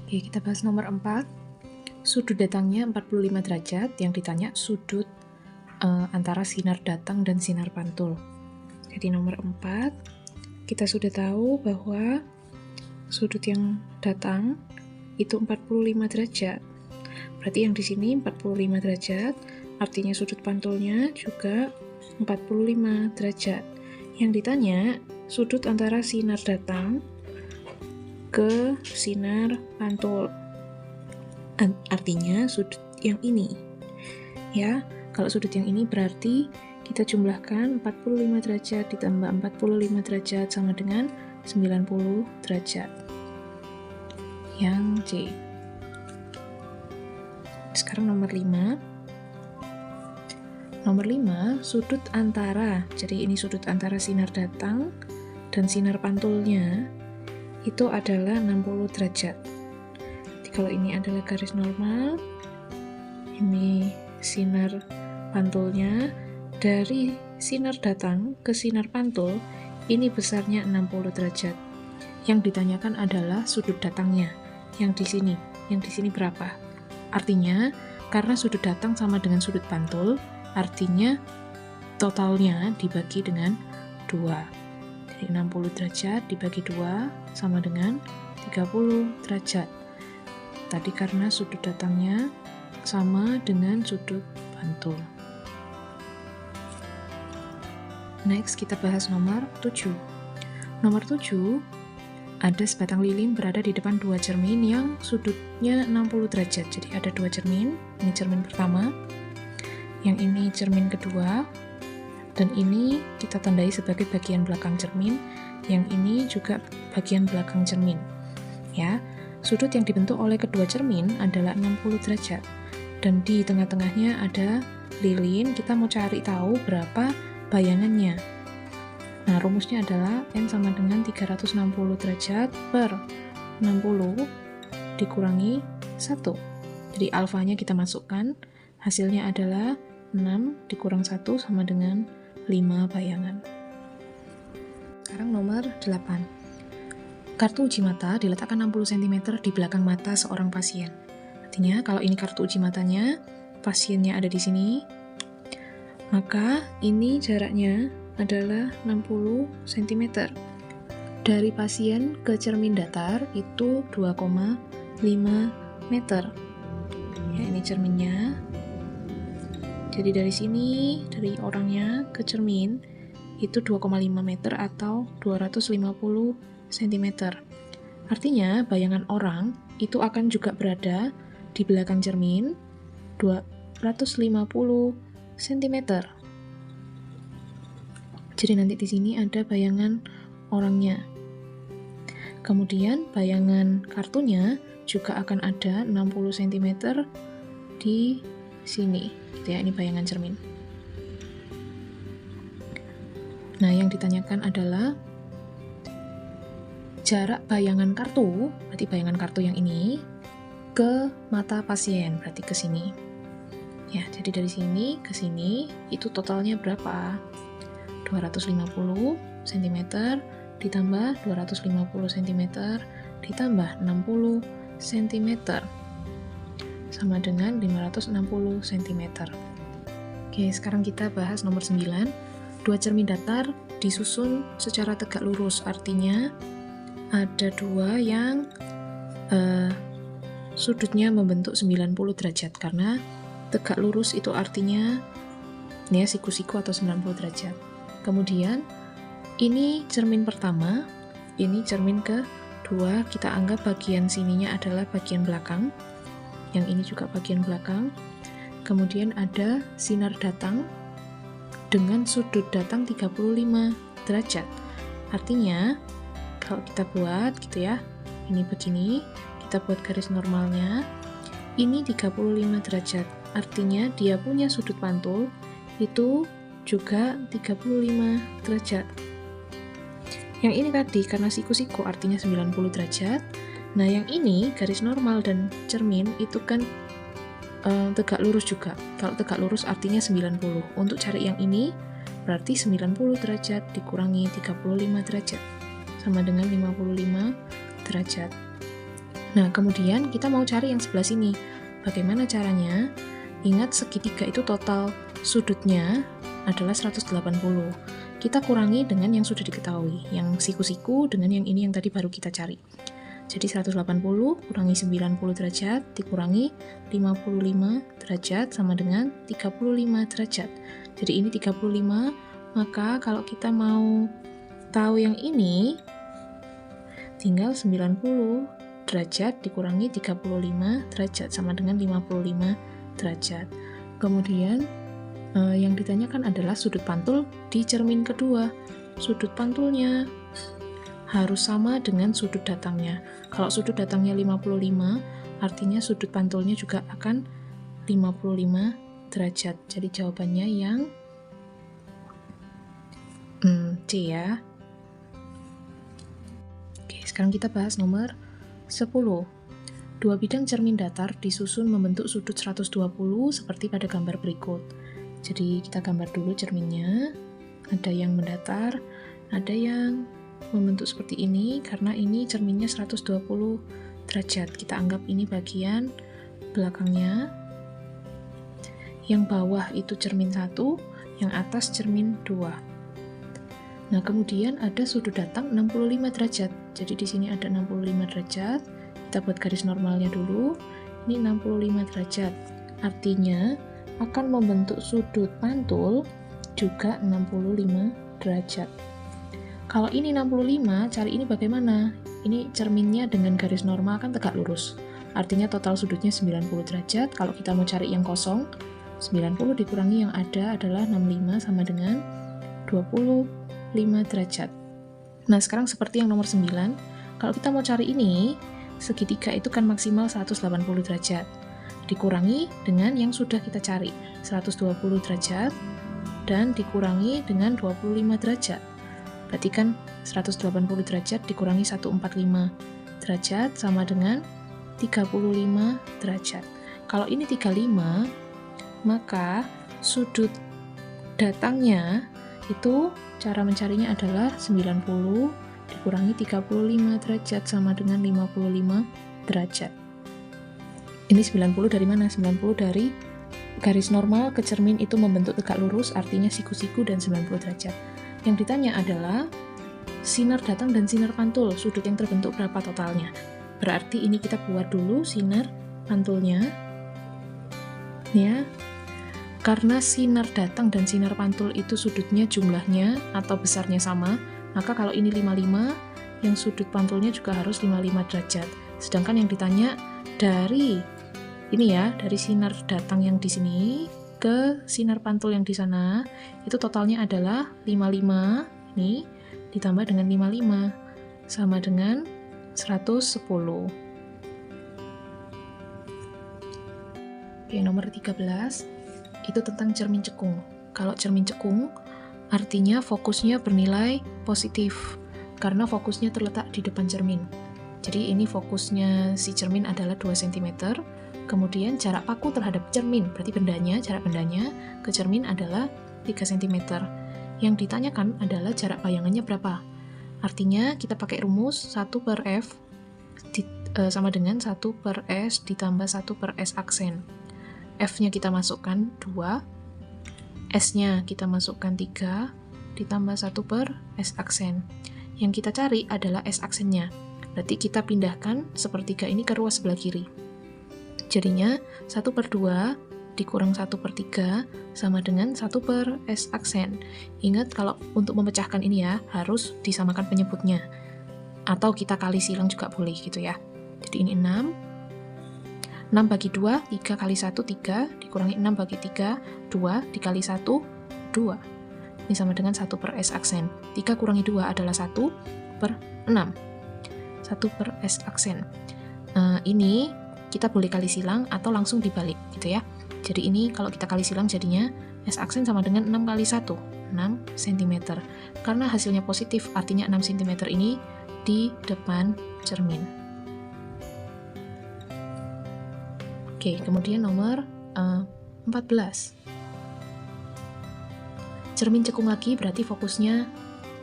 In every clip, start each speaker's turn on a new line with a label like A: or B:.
A: Oke, kita bahas nomor 4. Sudut datangnya 45 derajat, yang ditanya sudut antara sinar datang dan sinar pantul. Jadi nomor 4, kita sudah tahu bahwa sudut yang datang itu 45 derajat. Berarti yang di sini 45 derajat, artinya sudut pantulnya juga 45 derajat. Yang ditanya sudut antara sinar datang ke sinar pantul, artinya sudut yang ini ya. Kalau sudut yang ini berarti kita jumlahkan 45 derajat ditambah 45 derajat sama dengan 90 derajat, yang C. Sekarang nomor 5. Nomor 5, sudut antara, jadi ini sudut antara sinar datang dan sinar pantulnya itu adalah 60 derajat. Jadi kalau ini adalah garis normal, ini sinar pantulnya, dari sinar datang ke sinar pantul ini besarnya 60 derajat. Yang ditanyakan adalah sudut datangnya, yang di sini berapa? Artinya karena sudut datang sama dengan sudut pantul, artinya totalnya dibagi dengan 2. Jadi 60 derajat dibagi 2 sama dengan 30 derajat. Tadi karena sudut datangnya sama dengan sudut pantul. Next, kita bahas nomor 7. Nomor 7, ada sebatang lilin berada di depan 2 cermin yang sudutnya 60 derajat. Jadi ada 2 cermin, ini cermin pertama, yang ini cermin kedua, dan ini kita tandai sebagai bagian belakang cermin, yang ini juga bagian belakang cermin. Ya, sudut yang dibentuk oleh kedua cermin adalah 60 derajat. Dan di tengah-tengahnya ada lilin, kita mau cari tahu berapa bayangannya. Nah, rumusnya adalah N sama dengan 360 derajat per 60 dikurangi 1. Jadi alfanya kita masukkan, hasilnya adalah 6 dikurang 1 sama dengan 5 bayangan. Sekarang nomor 8. Kartu uji mata diletakkan 60 cm di belakang mata seorang pasien. Artinya kalau ini kartu uji matanya, pasiennya ada di sini, maka ini jaraknya adalah 60 cm. Dari pasien ke cermin datar itu 2,5 meter. Ya, ini cerminnya. Jadi dari sini, dari orangnya ke cermin, itu 2,5 meter atau 250 cm. Artinya, bayangan orang itu akan juga berada di belakang cermin 250 cm. Jadi nanti di sini ada bayangan orangnya. Kemudian bayangan kartunya juga akan ada 60 cm di sini. Ya, ini bayangan cermin. Nah, yang ditanyakan adalah jarak bayangan kartu, berarti bayangan kartu yang ini ke mata pasien, berarti ke sini. Ya, jadi dari sini ke sini itu totalnya berapa? 250 cm ditambah 250 cm ditambah 60 cm sama dengan 560 cm. Oke, sekarang kita bahas nomor 9. 2 cermin datar disusun secara tegak lurus, artinya ada 2 yang sudutnya membentuk 90 derajat, karena tegak lurus itu artinya ini ya, siku-siku atau 90 derajat. Kemudian ini cermin pertama, ini cermin kedua, kita anggap bagian sininya adalah bagian belakang, yang ini juga bagian belakang. Kemudian ada sinar datang dengan sudut datang 35 derajat. Artinya kalau kita buat gitu ya, ini begini, kita buat garis normalnya, ini 35 derajat. Artinya dia punya sudut pantul itu juga 35 derajat. Yang ini tadi karena siku-siku artinya 90 derajat. Nah, yang ini garis normal dan cermin itu kan tegak lurus juga. Kalau tegak lurus artinya 90. Untuk cari yang ini berarti 90 derajat dikurangi 35 derajat sama dengan 55 derajat. Nah, kemudian kita mau cari yang sebelah sini. Bagaimana caranya? Ingat segitiga itu total sudutnya adalah 180. Kita kurangi dengan yang sudah diketahui, yang siku-siku dengan yang ini yang tadi baru kita cari. Jadi 180 kurangi 90 derajat dikurangi 55 derajat sama dengan 35 derajat. Jadi ini 35, maka kalau kita mau tahu yang ini, tinggal 90 derajat dikurangi 35 derajat sama dengan 55 derajat. Kemudian yang ditanyakan adalah sudut pantul di cermin kedua. Sudut pantulnya harus sama dengan sudut datangnya. Kalau sudut datangnya 55, artinya sudut pantulnya juga akan 55 derajat. Jadi jawabannya yang C ya. Oke, sekarang kita bahas nomor 10. Dua bidang cermin datar disusun membentuk sudut 120 seperti pada gambar berikut. Jadi kita gambar dulu cerminnya. Ada yang mendatar, ada yang membentuk seperti ini karena ini cerminnya 120 derajat. Kita anggap ini bagian belakangnya. Yang bawah itu cermin 1, yang atas cermin 2. Nah, kemudian ada sudut datang 65 derajat. Jadi di sini ada 65 derajat. Kita buat garis normalnya dulu. Ini 65 derajat. Artinya akan membentuk sudut pantul juga 65 derajat. Kalau ini 65, cari ini bagaimana? Ini cerminnya dengan garis normal kan tegak lurus. Artinya total sudutnya 90 derajat. Kalau kita mau cari yang kosong, 90 dikurangi yang ada adalah 65 sama dengan 25 derajat. Nah, sekarang seperti yang nomor 9, kalau kita mau cari ini, segitiga itu kan maksimal 180 derajat. Dikurangi dengan yang sudah kita cari, 120 derajat, dan dikurangi dengan 25 derajat. Berarti kan 180 derajat dikurangi 145 derajat sama dengan 35 derajat. Kalau ini 35, maka sudut datangnya itu cara mencarinya adalah 90 dikurangi 35 derajat sama dengan 55 derajat. Ini 90 dari mana? 90 dari garis normal ke cermin itu membentuk tegak lurus, artinya siku-siku dan 90 derajat. Yang ditanya adalah sinar datang dan sinar pantul, sudut yang terbentuk berapa totalnya. Berarti ini kita buat dulu sinar pantulnya. Ya. Karena sinar datang dan sinar pantul itu sudutnya jumlahnya atau besarnya sama, maka kalau ini 55, yang sudut pantulnya juga harus 55 derajat. Sedangkan yang ditanya dari ini ya, dari sinar datang yang di sini ke sinar pantul yang di sana, itu totalnya adalah 55, ini ditambah dengan 55, sama dengan 110. Oke, nomor 13. Itu tentang cermin cekung. Kalau cermin cekung, artinya fokusnya bernilai positif, karena fokusnya terletak di depan cermin. Jadi ini fokusnya si cermin adalah 2 cm, kemudian jarak paku terhadap cermin, berarti bendanya, jarak bendanya ke cermin adalah 3 cm. Yang ditanyakan adalah jarak bayangannya berapa. Artinya kita pakai rumus 1/f sama dengan 1/s ditambah 1/s aksen. F-nya kita masukkan 2, S-nya kita masukkan 3, ditambah 1/S aksen. Yang kita cari adalah S aksennya. Berarti kita pindahkan sepertiga ini ke ruas sebelah kiri. Jadinya 1/2 dikurang 1/3 sama dengan 1/S aksen. Ingat kalau untuk memecahkan ini ya, harus disamakan penyebutnya. Atau kita kali silang juga boleh gitu ya. Jadi ini 6. 6 bagi 2, 3 kali 1, 3, dikurangi 6 bagi 3, 2, dikali 1, 2. Ini sama dengan 1/S aksen. 3 kurangi 2 adalah 1/6. 1/S aksen. Ini kita boleh kali silang atau langsung dibalik, gitu ya. Jadi ini kalau kita kali silang jadinya S aksen sama dengan 6 kali 1, 6 cm. Karena hasilnya positif, artinya 6 cm ini di depan cermin. Oke, kemudian nomor 14. Cermin cekung lagi berarti fokusnya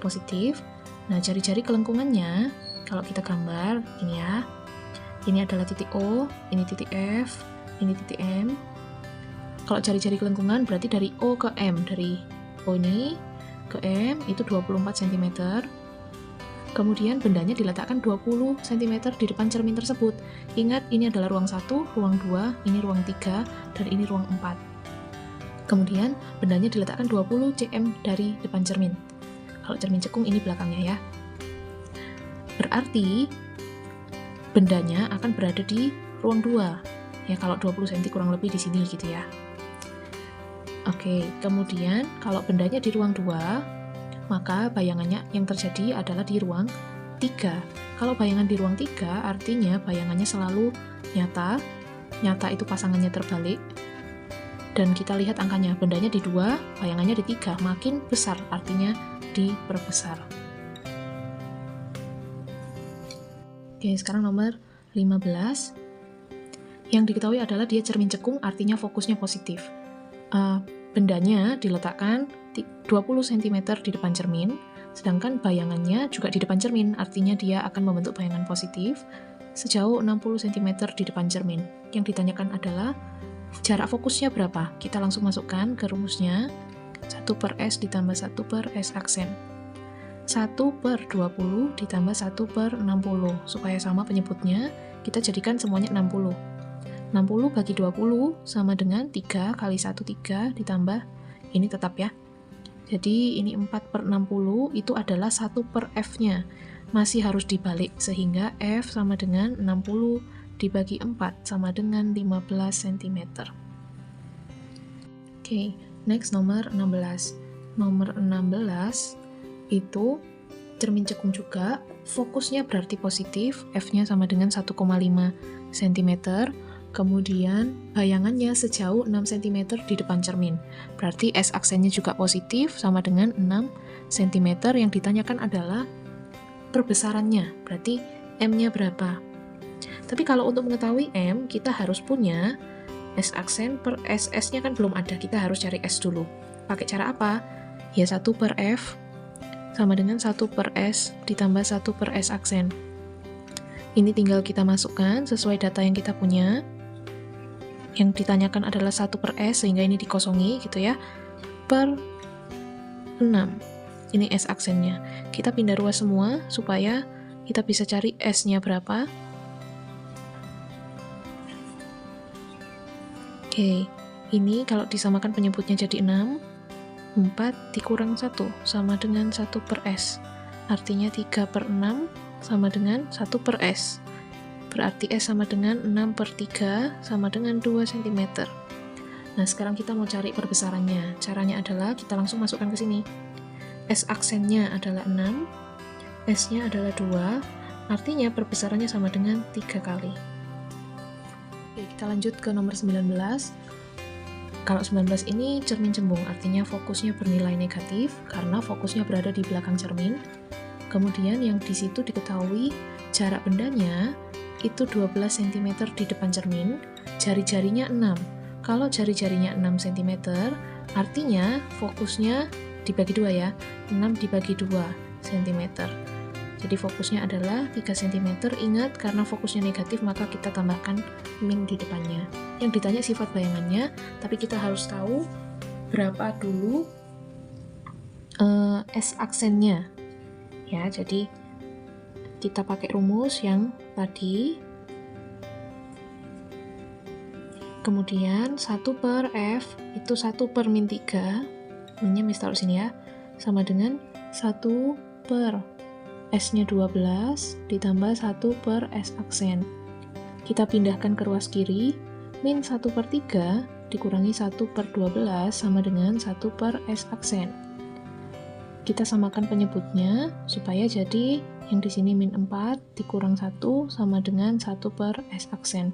A: positif. Nah, jari-jari kelengkungannya, kalau kita gambar, ini ya, Ini adalah titik O, ini titik F, ini titik M. Kalau jari-jari kelengkungan berarti dari O ke M, dari O ini ke M itu 24 cm. Kemudian bendanya diletakkan 20 cm di depan cermin tersebut. Ingat, ini adalah ruang 1, ruang 2, ini ruang 3, dan ini ruang 4. Kemudian bendanya diletakkan 20 cm dari depan cermin. Kalau cermin cekung ini belakangnya ya. Berarti bendanya akan berada di ruang 2. Ya, kalau 20 cm kurang lebih di sini gitu ya. Oke, kemudian kalau bendanya di ruang 2, maka bayangannya yang terjadi adalah di ruang 3. Kalau bayangan di ruang 3, artinya bayangannya selalu nyata. Nyata itu pasangannya terbalik. Dan kita lihat angkanya, bendanya di 2, bayangannya di 3. Makin besar, artinya diperbesar. Oke, sekarang nomor 15. Yang diketahui adalah dia cermin cekung, artinya fokusnya positif. Bendanya diletakkan 20 cm di depan cermin, sedangkan bayangannya juga di depan cermin, artinya dia akan membentuk bayangan positif sejauh 60 cm di depan cermin. Yang ditanyakan adalah jarak fokusnya berapa? Kita langsung masukkan ke rumusnya, 1/S ditambah 1/S aksen. 1/20 ditambah 1/60. Supaya sama penyebutnya, kita jadikan semuanya 60. 60 bagi 20 sama dengan 3 kali 1, 3 ditambah, ini tetap ya. Jadi ini 4/60 itu adalah 1/F-nya. Masih harus dibalik, sehingga F sama dengan 60 dibagi 4 sama dengan 15 cm. Oke, next nomor 16. Nomor 16 itu cermin cekung juga, fokusnya berarti positif, F-nya sama dengan 1,5 cm, kemudian bayangannya sejauh 6 cm di depan cermin. Berarti S aksennya juga positif, sama dengan 6 cm. Yang ditanyakan adalah perbesarannya, berarti M-nya berapa. Tapi kalau untuk mengetahui M, kita harus punya S aksen per S. S-nya kan belum ada, kita harus cari S dulu. Pakai cara apa? Ya 1/F sama dengan 1/S ditambah 1/S aksen. Ini tinggal kita masukkan sesuai data yang kita punya. Yang ditanyakan adalah 1/S, sehingga ini dikosongi gitu ya, per 6. Ini S aksennya. Kita pindah ruas semua supaya kita bisa cari S-nya berapa. Oke, ini kalau disamakan penyebutnya jadi 6. 4 dikurang 1 sama dengan 1/S. Artinya 3/6 sama dengan 1/S. Berarti S sama dengan 6/3 sama dengan 2 cm. Nah, sekarang kita mau cari perbesarannya. Caranya adalah kita langsung masukkan ke sini. S aksennya adalah 6, S-nya adalah 2, artinya perbesarannya sama dengan 3 kali. Oke, kita lanjut ke nomor 19. Kalau 19 ini cermin cembung, artinya fokusnya bernilai negatif karena fokusnya berada di belakang cermin. Kemudian yang di situ diketahui jarak bendanya itu 12 cm di depan cermin, jari-jarinya 6. Kalau jari-jarinya 6 cm, artinya fokusnya dibagi 2 ya, 6 dibagi 2 cm. Jadi fokusnya adalah 3 cm. Ingat, karena fokusnya negatif, maka kita tambahkan min di depannya. Yang ditanya sifat bayangannya, tapi kita harus tahu berapa dulu S aksennya. Ya, jadi kita pakai rumus yang tadi. Kemudian 1/F itu 1/-3, minnya mis taruh sini ya, sama dengan 1/S-nya 12 ditambah 1/S aksen. Kita pindahkan ke ruas kiri, min 1/3 dikurangi 1/12 sama dengan 1/S aksen. Kita samakan penyebutnya supaya jadi yang di sini min 4 dikurang 1 sama dengan 1/S aksen.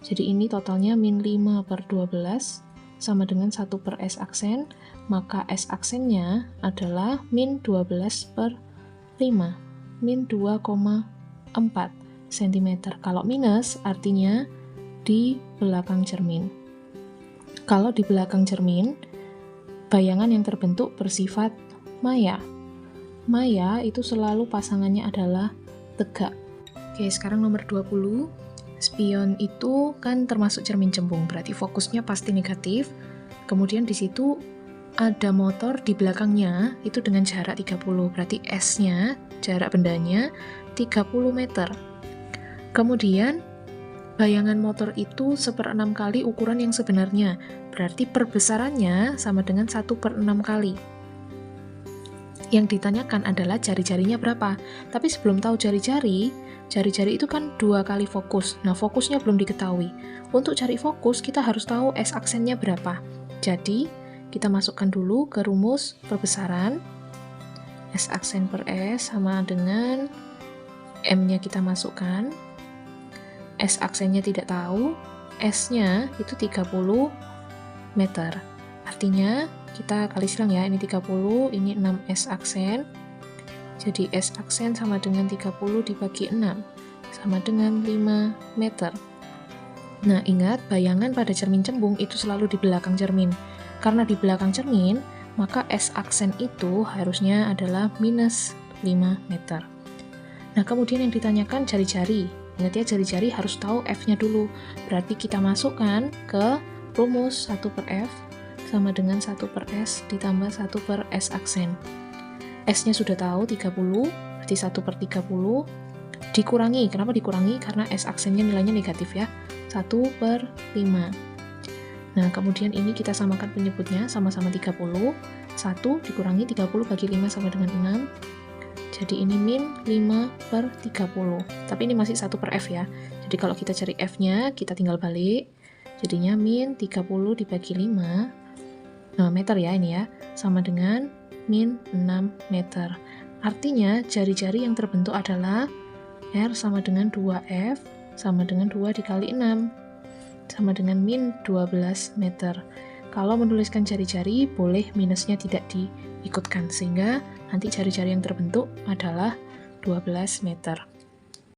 A: Jadi ini totalnya min 5/12 sama dengan 1/S aksen, maka S aksennya adalah min 12/5, min 2,4 cm. Kalau minus artinya di belakang cermin. Kalau di belakang cermin, bayangan yang terbentuk bersifat maya. Maya itu selalu pasangannya adalah tegak. Oke, sekarang nomor 20. Spion itu kan termasuk cermin cembung, berarti fokusnya pasti negatif. Kemudian di situ ada motor di belakangnya, itu dengan jarak 30, berarti S-nya, jarak bendanya, 30 meter. Kemudian, bayangan motor itu 1/6 kali ukuran yang sebenarnya, berarti perbesarannya sama dengan 1/6 kali. Yang ditanyakan adalah jari-jarinya berapa. Tapi sebelum tahu jari-jari itu kan 2 kali fokus. Nah, fokusnya belum diketahui. Untuk cari fokus, kita harus tahu S aksennya berapa. Jadi, kita masukkan dulu ke rumus perbesaran. S aksen per S sama dengan M-nya kita masukkan. S aksennya tidak tahu, S-nya itu 30 meter. Artinya, kita kali silang ya, ini 30, ini 6S aksen. Jadi S aksen sama dengan 30 dibagi 6, sama dengan 5 meter. Nah, ingat, bayangan pada cermin cembung itu selalu di belakang cermin. Karena di belakang cermin, maka S aksen itu harusnya adalah minus 5 meter. Nah, kemudian yang ditanyakan jari-jari. Ingat ya, jari-jari harus tahu F-nya dulu. Berarti kita masukkan ke rumus 1 per F sama dengan 1 per S ditambah 1 per S aksen. S-nya sudah tahu 30, berarti 1 per 30 dikurangi. Kenapa dikurangi? Karena S aksennya nilainya negatif ya. 1 per 5. Nah, kemudian ini kita samakan penyebutnya, sama-sama 30. 1 dikurangi 30 bagi 5 sama dengan 6. Jadi ini min 5 per 30. Tapi ini masih 1 per F ya. Jadi kalau kita cari F-nya, kita tinggal balik. Jadinya min 30 dibagi 5. Meter ya ini ya, sama dengan min 6 meter. Artinya jari-jari yang terbentuk adalah R sama dengan 2F sama dengan 2 dikali 6 sama dengan min 12 meter. Kalau menuliskan jari-jari boleh minusnya tidak diikutkan, sehingga nanti jari-jari yang terbentuk adalah 12 meter.